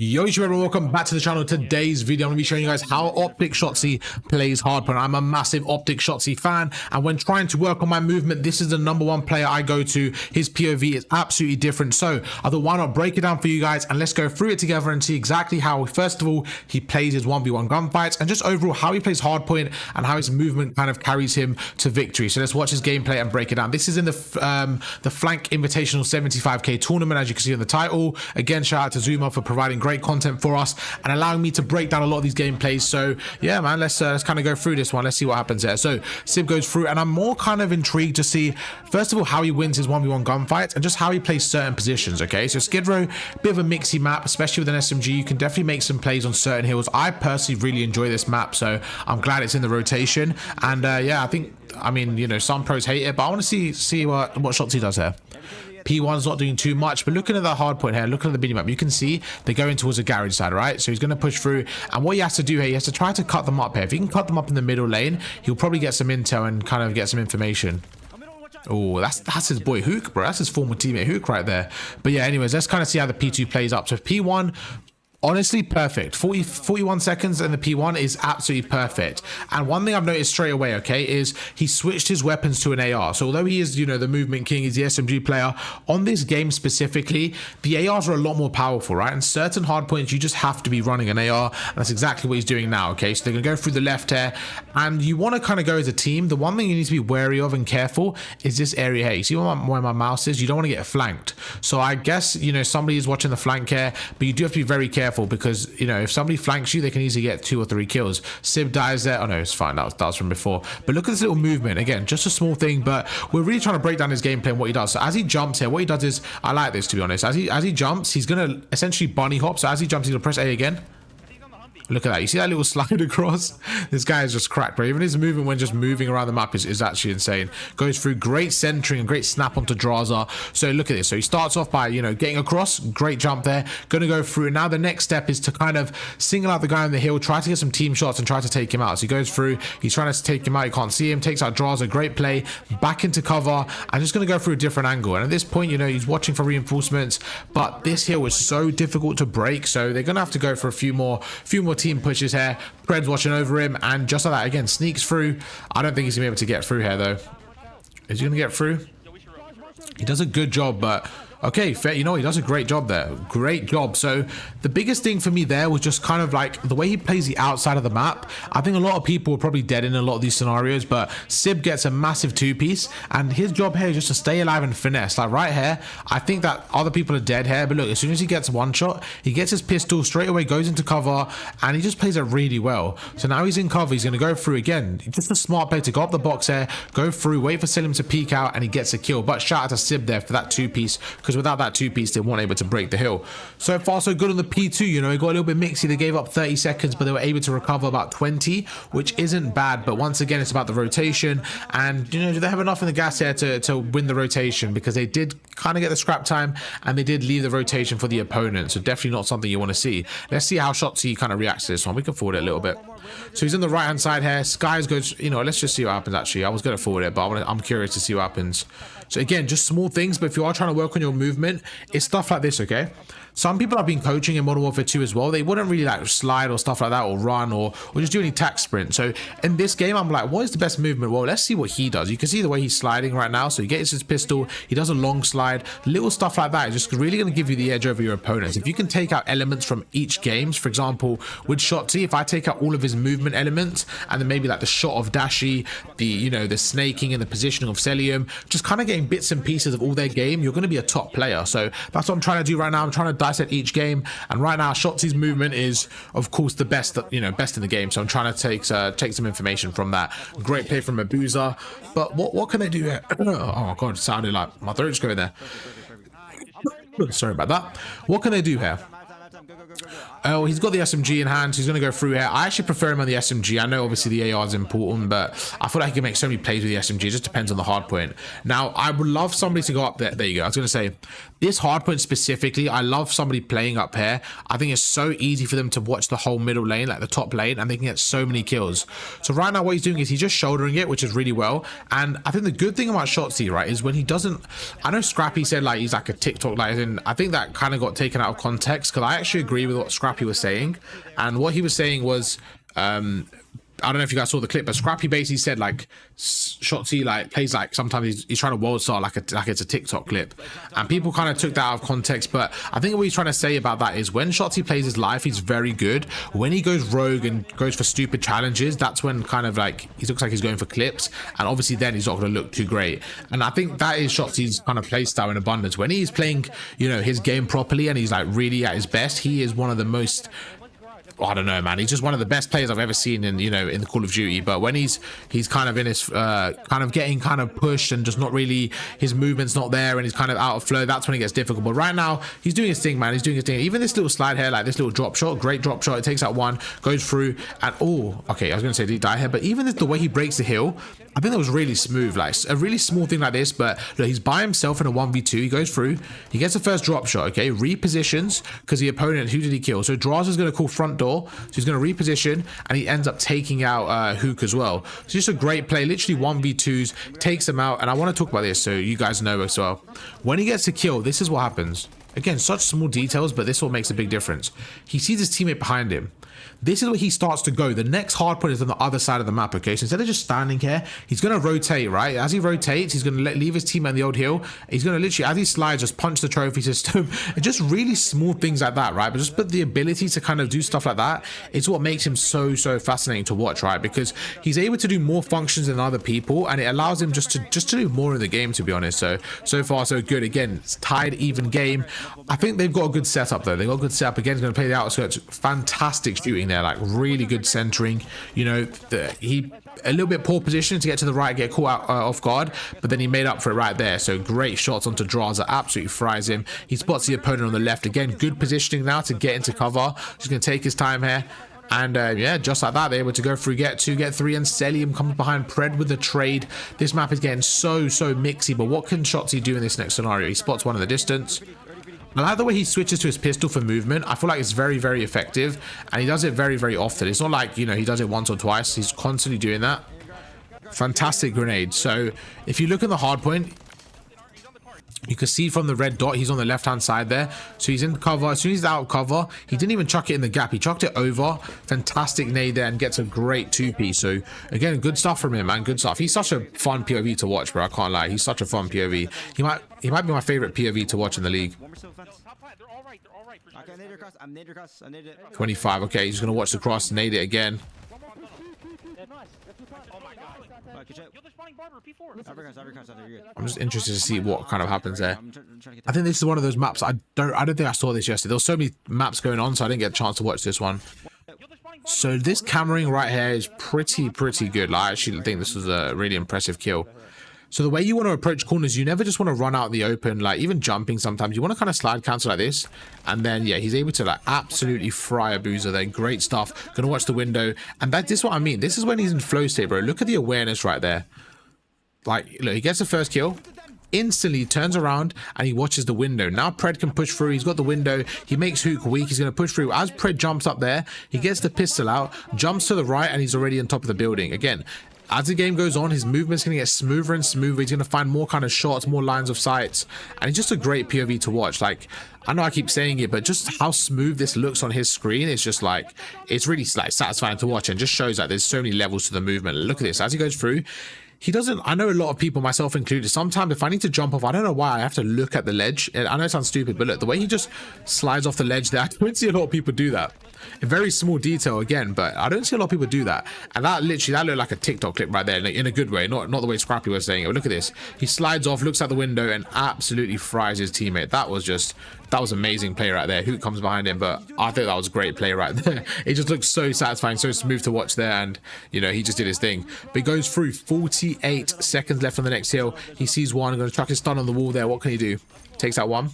Yo YouTube everyone, welcome back to the channel. Today's video I'm going to be showing you guys how Optic Shotzzy plays Hardpoint. I'm a massive Optic Shotzzy fan, and when trying to work on my movement, this is the #1 player I go to. His POV is absolutely different, so I thought why not break it down for you guys and let's go through it together and see exactly how, first of all, he plays his 1v1 gunfights and just overall how he plays Hardpoint and how his movement kind of carries him to victory. So let's watch his gameplay and break it down. This is in the Flank Invitational 75k tournament, as you can see in the title. Again, shout out to Zuma for providing great content for us and allowing me to break down a lot of these gameplays. So yeah, man, let's kind of go through this one. Let's see what happens there. So Sib goes through, and I'm more kind of intrigued to see, first of all, how he wins his 1v1 gunfights and just how he plays certain positions. Okay, so Skid Row, bit of a mixy map, especially with an SMG. You can definitely make some plays on certain hills. I personally really enjoy this map, so I'm glad it's in the rotation. And yeah, I mean, you know, some pros hate it, but I want to see what Shotzzy does here. P1's not doing too much, but looking at the hard point here, looking at the mini-map, you can see they're going towards the garage side, right? So he's going to push through, and what he has to do here, he has to try to cut them up here. If he can cut them up in the middle lane, he'll probably get some intel and kind of get some information. Oh, that's his boy Hook, bro. That's his former teammate Hook right there. But yeah, anyways, let's kind of see how the P2 plays up. So P1, honestly, perfect. 41 seconds and the P1 is absolutely perfect. And one thing I've noticed straight away, okay, is he switched his weapons to an AR. So although he is, you know, the movement king, he's the SMG player, on this game specifically, the ARs are a lot more powerful, right? And certain hard points, you just have to be running an AR. And that's exactly what he's doing now, okay? So they're going to go through the left here, and you want to kind of go as a team. The one thing you need to be wary of and careful is this area here. You see where my mouse is? You don't want to get flanked. So I guess, you know, somebody is watching the flank here, but you do have to be very careful, because, you know, if somebody flanks you, they can easily get 2 or 3 kills. Sib dies there. Oh no, it's fine. That was from before. But look at this little movement. Again, just a small thing, but we're really trying to break down his gameplay and what he does. So as he jumps here, what he does is, I like this, to be honest. As he jumps, he's gonna essentially bunny hop. So as he jumps, he's gonna press A again. Look at that. You see that little slide across? This guy is just cracked, bro. Even his movement when just moving around the map is actually insane. Goes through great centering and great snap onto Draza. So look at this. So he starts off by, you know, getting across. Great jump there. Going to go through. Now the next step is to kind of single out the guy on the hill, try to get some team shots and try to take him out. So he goes through. He's trying to take him out. You can't see him. Takes out Draza. Great play. Back into cover. I'm just going to go through a different angle. And at this point, you know, he's watching for reinforcements. But this hill is so difficult to break. So they're going to have to go for a few more team pushes here. Pred's watching over him, and just like that, again, sneaks through. I don't think he's gonna be able to get through here, though. Is he gonna get through? He does a good job, but okay, fair. You know, he does a great job there. Great job. So the biggest thing for me there was just kind of like the way he plays the outside of the map. I think a lot of people are probably dead in a lot of these scenarios, but Sib gets a massive 2-piece, and his job here is just to stay alive and finesse. Like right here, I think that other people are dead here, but look, as soon as he gets one shot, he gets his pistol straight away, goes into cover, and he just plays it really well. So now he's in cover. He's going to go through again. Just a smart play to go up the box here, go through, wait for Selim to peek out, and he gets a kill. But shout out to Sib there for that 2-piece, because without that 2-piece, they weren't able to break the hill. So far, so good on the P2. You know, it got a little bit mixy. They gave up 30 seconds, but they were able to recover about 20, which isn't bad. But once again, it's about the rotation. And, you know, do they have enough in the gas here to win the rotation? Because they did kind of get the scrap time, and they did leave the rotation for the opponent. So definitely not something you want to see. Let's see how Shotzzy kind of reacts to this one. We can forward it a little bit. So he's on the right-hand side here. Skies goes, you know, let's just see what happens, actually. I was going to forward it, but I'm curious to see what happens. So again, just small things, but if you are trying to work on your movement, it's stuff like this, okay? Some people have been coaching in Modern Warfare 2 as well. They wouldn't really like slide or stuff like that, or run, or just do any tack sprint. So in this game, I'm like, what is the best movement? Well, let's see what he does. You can see the way he's sliding right now. So he gets his pistol, he does a long slide, little stuff like that is just really going to give you the edge over your opponents. If you can take out elements from each game, for example, with Shotzzy, if I take out all of his movement elements, and then maybe like the shot of Dashi, the, you know, the snaking and the positioning of Celium, just kind of getting bits and pieces of all their game, you're going to be a top player. So that's what I'm trying to do right now. I'm trying to dissect each game, and right now Shotzzy's movement is, of course, the best, you know, best in the game. So I'm trying to take some information from that. Great play from Abuza, but what can they do here? Oh god, it sounded like my throat's going there. Sorry about that. What can they do here? Oh, he's got the SMG in hand, so he's going to go through here. I actually prefer him on the SMG. I know obviously the AR is important, but I feel like he can make so many plays with the SMG. It just depends on the hard point. Now, I would love somebody to go up there. There you go. I was going to say, this hard point specifically, I love somebody playing up here. I think it's so easy for them to watch the whole middle lane, like the top lane, and they can get so many kills. So right now what he's doing is he's just shouldering it, which is really well. And I think the good thing about Shotzzy, right, is when he doesn't, I know Scrappy said like he's like a TikTok, like, and I think that kind of got taken out of context, because I actually agree with what Scrappy was saying. And what he was saying was, I don't know if you guys saw the clip, but Scrappy basically said like Shotzzy like plays like sometimes he's trying to world star like it's a TikTok clip, and people kind of took that out of context. But I think what he's trying to say about that is when Shotzzy plays his life, he's very good. When he goes rogue and goes for stupid challenges, that's when kind of like he looks like he's going for clips, and obviously then he's not going to look too great. And I think that is Shotzzy's kind of play style in abundance. When he's playing, you know, his game properly and he's like really at his best, he is one of the most, I don't know, man, he's just one of the best players I've ever seen in, you know, in the Call of Duty. But when he's kind of in his kind of getting kind of pushed and just not really, his movement's not there and he's kind of out of flow, that's when it gets difficult. But right now he's doing his thing, man. He's doing his thing. Even this little slide here, like this little drop shot, great drop shot, it takes out one, goes through, and oh, okay, I was gonna say did he die here, but even the way he breaks the hill, I think that was really smooth, like a really small thing like this. But look, he's by himself in a 1v2, he goes through, he gets the first drop shot, okay, repositions, because the opponent, who did he kill? So Draz is going to call front door, so he's going to reposition, and he ends up taking out Hook as well. So just a great play, literally 1v2s, takes him out. And I want to talk about this so you guys know as well. When he gets a kill, this is what happens. Again, such small details, but this all makes a big difference. He sees his teammate behind him. This is where he starts to go. The next hard point is on the other side of the map, okay? So instead of just standing here, he's going to rotate, right? As he rotates, he's going to leave his teammate on the old hill. He's going to literally, as he slides, just punch the trophy system. And just really small things like that, right? But just the ability to kind of do stuff like that is what makes him so fascinating to watch, right? Because he's able to do more functions than other people, and it allows him just to do more in the game, to be honest. So far so good. Again, it's tied, even game. I think they've got a good setup though. They've got a good setup. Again, he's going to play the outskirts. Fantastic shooting there, like really good centering. You know, he a little bit poor position to get to the right, get caught out off guard, but then he made up for it right there. So great shots onto Draz that absolutely fries him. He spots the opponent on the left. Again, good positioning now to get into cover. He's going to take his time here. And yeah, just like that, they're able to go through, get 2, get 3, and Celium comes behind Pred with the trade. This map is getting so mixy, but what can Shotzzy do in this next scenario? He spots one in the distance. I like the way he switches to his pistol for movement. I feel like it's very effective, and he does it very often. It's not like, you know, he does it once or twice. He's constantly doing that. Fantastic grenade. So if you look at the hard point, you can see from the red dot, he's on the left hand side there. So he's in cover. As soon as he's out of cover, he didn't even chuck it in the gap, he chucked it over. Fantastic nade there and gets a great 2p. So again, good stuff from him, man. Good stuff. He's such a fun POV to watch, bro. I can't lie, he's such a fun POV. He might be my favorite POV to watch in the league. 25. Okay, he's gonna watch the cross, nade it again. I'm just interested to see what kind of happens there. I think this is one of those maps. I don't think I saw this yesterday. There was so many maps going on, so I didn't get a chance to watch this one. So this cameraing right here is pretty good. Like, I actually think this was a really impressive kill. So the way you want to approach corners, you never just want to run out in the open, like even jumping sometimes. You want to kind of slide cancel like this. And then, yeah, he's able to like absolutely fry a boozer there. Great stuff. Gonna watch the window. And this is what I mean. This is when he's in flow state, bro. Look at the awareness right there. Like, look, he gets the first kill. Instantly turns around and he watches the window. Now Pred can push through. He's got the window. He makes Hook weak. He's going to push through. As Pred jumps up there, he gets the pistol out, jumps to the right, and he's already on top of the building. Again, as the game goes on, his movement's going to get smoother and smoother. He's going to find more kind of shots, more lines of sights, and it's just a great POV to watch. Like, I know I keep saying it, but just how smooth this looks on his screen, it's just like, it's really like satisfying to watch, and just shows that there's so many levels to the movement. Look at this. As he goes through, he doesn't, I know a lot of people, myself included, sometimes if I need to jump off, I don't know why, I have to look at the ledge. I know it sounds stupid, but look, the way he just slides off the ledge there, I don't see a lot of people do that. A very small detail again, but I don't see a lot of people do that. And that literally, that looked like a TikTok clip right there, in a good way, not the way Scrappy was saying it. But look at this. He slides off, looks out the window, and absolutely fries his teammate. That was amazing play right there. Who comes behind him? But I think that was a great play right there. It just looks so satisfying, so smooth to watch there, and you know, he just did his thing. But he goes through. 48 seconds left on the next hill. He sees one, going to chuck his stun on the wall there. What can he do? Takes out one.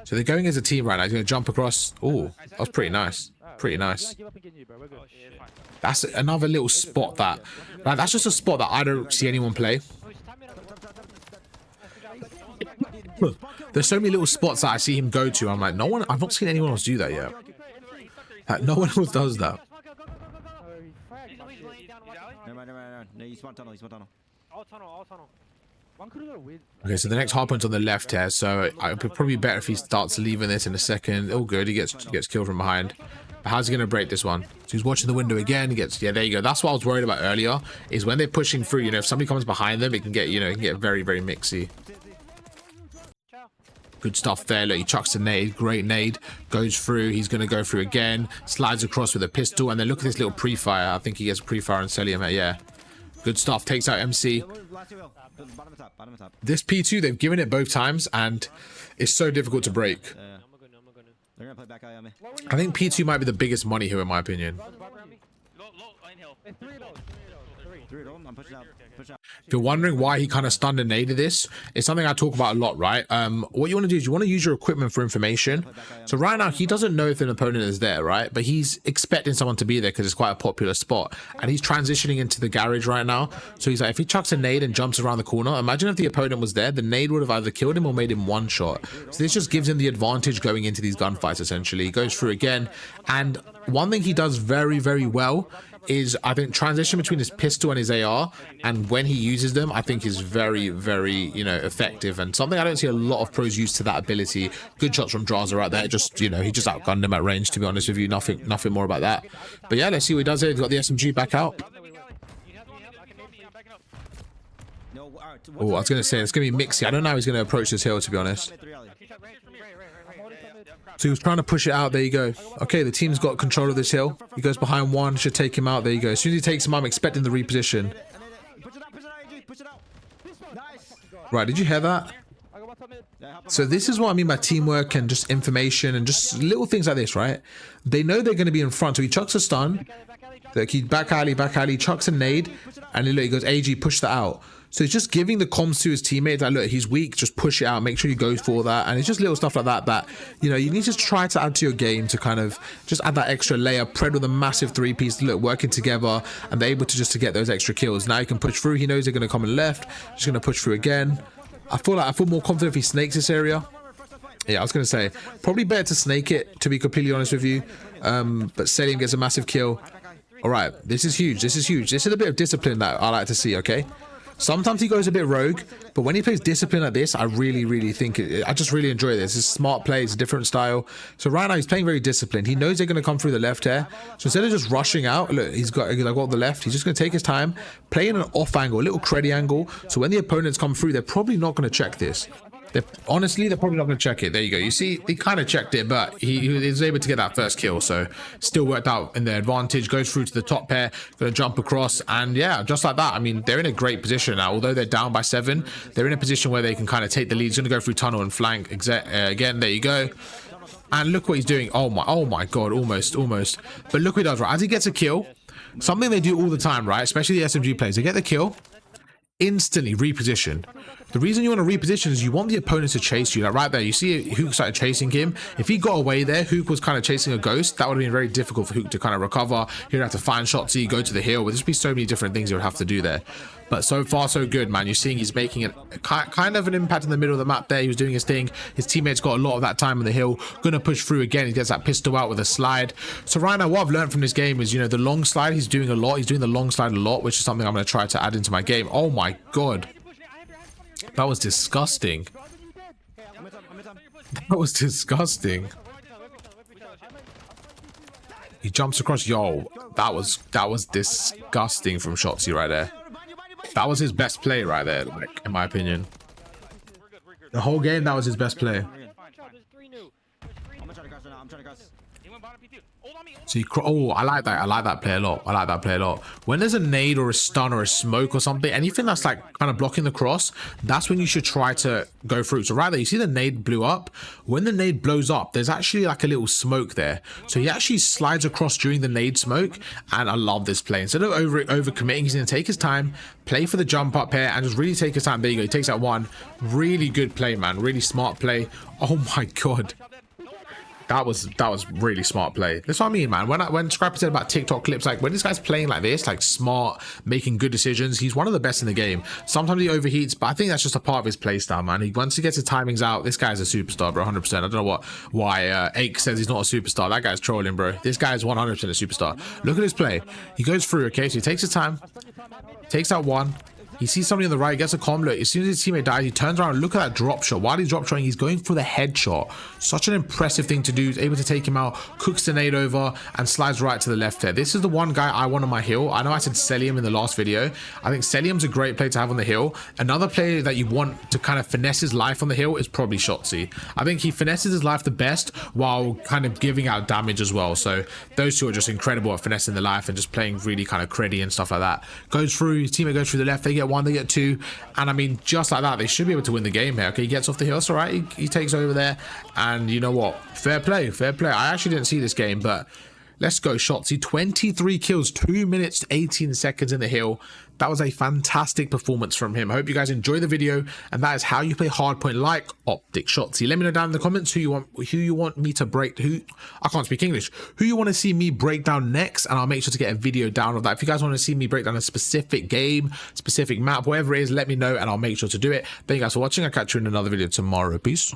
So they're going as a team right now. He's going to jump across. Oh, that was pretty nice. Pretty nice. That's another little spot that... Like, that's just a spot that I don't see anyone play. There's so many little spots that I see him go to. I'm like, no one... I've not seen anyone else do that yet. Like, no one else does that. Okay, so the next hardpoint's on the left here, so it would probably be better if he starts leaving this in a second. Oh, good, he gets killed from behind. But how's he going to break this one? So he's watching the window again. He gets, yeah, there you go. That's what I was worried about earlier, is when they're pushing through, you know, if somebody comes behind them, it can get, you know, it can get very, very mixy. Good stuff there. Look, he chucks a nade. Great nade. Goes through. He's going to go through again. Slides across with a pistol. And then look at this little pre-fire. I think he gets pre-fire and Celium. Yeah. Good stuff. Takes out MC. This P2, they've given it both times. And it's so difficult to break. I think P2 might be the biggest money here, in my opinion. If you're wondering why he kind of stunned and naded this, it's something I talk about a lot, right? What you want to do is you want to use your equipment for information. So right now, he doesn't know if an opponent is there, right? But he's expecting someone to be there because it's quite a popular spot. And he's transitioning into the garage right now. So he's like, if he chucks a nade and jumps around the corner, imagine if the opponent was there, the nade would have either killed him or made him one shot. So this just gives him the advantage going into these gunfights, essentially. He goes through again. And one thing he does very, very well is, I think, transition between his pistol and his AR, and when he uses them, I think is very, very, you know, effective, and something I don't see a lot of pros use to that ability. Good shots from Draza right there. Just, you know, he just outgunned him at range, to be honest with you. Nothing more about that. But yeah, let's see what he does here. He's got the SMG back out. Oh, I was going to say, it's going to be mixy. I don't know how he's going to approach this hill, to be honest. So he was trying to push it out. There you go. Okay, the team's got control of this hill. He goes behind one. Should take him out. There you go. As soon as he takes him out, I'm expecting the reposition. Right, did you hear that? So this is what I mean by teamwork and just information and just little things like this, right? They know they're going to be in front. So he chucks a stun. Like he back alley, chucks a nade. And then look, he goes, AG, push that out. So he's just giving the comms to his teammates that, look, he's weak, just push it out, make sure you go for that. And it's just little stuff like that that, you know, you need to try to add to your game to kind of just add that extra layer. Pred with a massive three-piece, look, working together, and they're able to just to get those extra kills. Now he can push through. He knows they're going to come in left. Just going to push through again. I feel more confident if he snakes this area. Yeah, I was going to say, probably better to snake it, to be completely honest with you. But Celium gets a massive kill. All right, this is huge. This is huge. This is a bit of discipline that I like to see, okay? Sometimes he goes a bit rogue, but when he plays discipline like this, I really, really think I just really enjoy this. It's a smart play. It's a different style. So right now he's playing very disciplined. He knows they're going to come through the left here. So instead of just rushing out, look, he's got the left. He's just going to take his time, play in an off angle, a little creddy angle. So when the opponents come through, they're probably not going to check this. Honestly, they're probably not going to check it. There you go. You see, he kind of checked it, but he was able to get that first kill. So still worked out in their advantage. Goes through to the top pair, going to jump across. And yeah, just like that. I mean, they're in a great position now. Although they're down by 7, they're in a position where they can kind of take the lead. He's going to go through tunnel and flank. Again, there you go. And look what he's doing. Oh my God, almost. But look what he does, right? As he gets a kill, something they do all the time, right? Especially the SMG players. They get the kill, instantly reposition. The reason you want to reposition is you want the opponents to chase you. Like right there, you see Hook started chasing him. If he got away there, Hook was kind of chasing a ghost. That would have been very difficult for Hook to kind of recover. He'd have to find Shotzzy, go to the hill. There'd just be so many different things he would have to do there. But so far, so good, man. You're seeing he's making a kind of an impact in the middle of the map there. He was doing his thing. His teammates got a lot of that time on the hill. Gonna push through again. He gets that pistol out with a slide. So right now, what I've learned from this game is, you know, the long slide, he's doing a lot. He's doing the long slide a lot, which is something I'm going to try to add into my game. Oh my God. That was disgusting. That was disgusting. He jumps across. Yo, that was disgusting from Shotzzy right there. That was his best play right there, like, in my opinion. The whole game, that was his best play. So oh, I like that. I like that play a lot. I like that play a lot. When there's a nade or a stun or a smoke or something, anything that's like kind of blocking the cross, that's when you should try to go through. So right there, you see the nade blew up. When the nade blows up, there's actually like a little smoke there. So he actually slides across during the nade smoke, and I love this play. Instead of over committing, he's going to take his time, play for the jump up here, and just really take his time. There you go. He takes that one. Really good play, man. Really smart play. Oh my god. That was really smart play. That's what I mean, man. When Scrappy said about TikTok clips, like when this guy's playing like this, like smart, making good decisions, he's one of the best in the game. Sometimes he overheats, but I think that's just a part of his play style, man. Once he gets his timings out, this guy's a superstar, bro. 100%. I don't know why Ake says he's not a superstar. That guy's trolling, bro. This guy is 100% a superstar. Look at his play. He goes through. Okay, so he takes his time, takes that one. He sees somebody on the right, gets a combo. As soon as his teammate dies, he turns around and look at that drop shot. While he's drop shotting, he's going for the headshot. Such an impressive thing to do. He's able to take him out, cooks the nade over, and slides right to the left there. This is the one guy I want on my hill. I know I said Celium in the last video. I think Celium's a great player to have on the hill. Another player that you want to kind of finesse his life on the hill is probably Shotzzy. I think he finesses his life the best while kind of giving out damage as well. So those two are just incredible at finessing the life and just playing really kind of creddy and stuff like that. Goes through, his teammate goes through the left, they get one, they get two, and I mean, just like that, they should be able to win the game here. Okay, he gets off the hill, it's all right. He takes over there, and you know what? Fair play, fair play. I actually didn't see this game, but let's go, Shotzzy. 23 kills, 2 minutes 18 seconds in the hill. That was a fantastic performance from him. I hope you guys enjoy the video, and that is how you play Hardpoint like Optic Shotzzy. Let me know down in the comments who you want me to break. I can't speak English. Who you want to see me break down next, and I'll make sure to get a video down of that. If you guys want to see me break down a specific game, specific map, whatever it is, let me know, and I'll make sure to do it. Thank you guys for watching. I'll catch you in another video tomorrow. Peace.